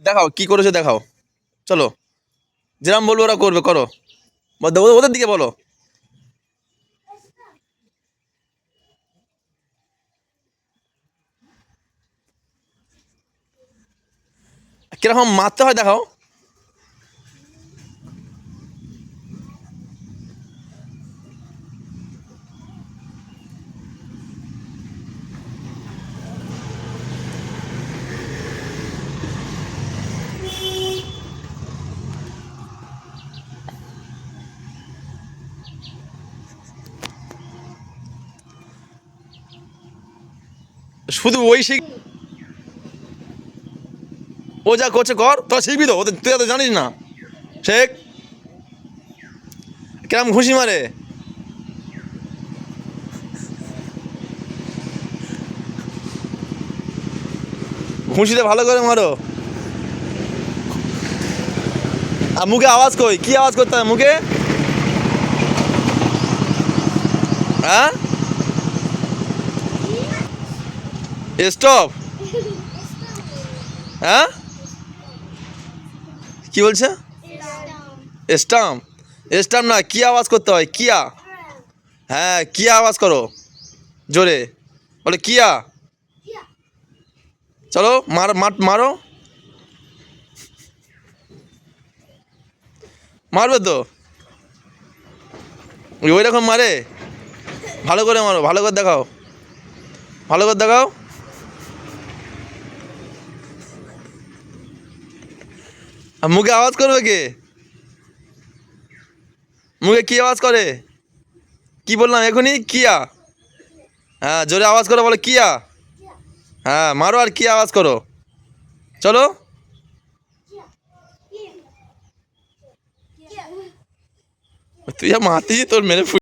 দেখাও কি করেছো দেখাও। চলো, যেরকম বলবো ওরা করবে, করো। ওদের দিকে বলো। কিরকম মারতে হয় দেখাও। শুধু ওই শিখ, ও যা করছে কর, তোরা শিখবি তো, ওদের তুই এত জানিস না। শেখ কিরম ঘুষি মারে। ঘুষিতে ভালো করে মারো। আর মুখে আওয়াজ কই, কি আওয়াজ করতে হয় মুখে? হ্যাঁ, স্টপ। হ্যাঁ, কি বলছে? স্টাম্প। স্টাম্প না, কি আওয়াজ করতে হয়? কিয়া। হ্যাঁ, কিয়া আওয়াজ করো জোরে, বলে কিয়া। চলো মার, মারো। মারবে তো, ওই রকম মারে। ভালো করে মারো, ভালো করে দেখাও, ভালো করে দেখাও। আর মুখে আওয়াজ করবে কে? মুখে কি আওয়াজ করে? কি বললাম এখনই? কিয়া। হ্যাঁ, জোরে আওয়াজ করো, বলো কিয়া। হ্যাঁ, মারো আর কি আওয়াজ করো। চলো, তুই যা মারতিস তোর মেরে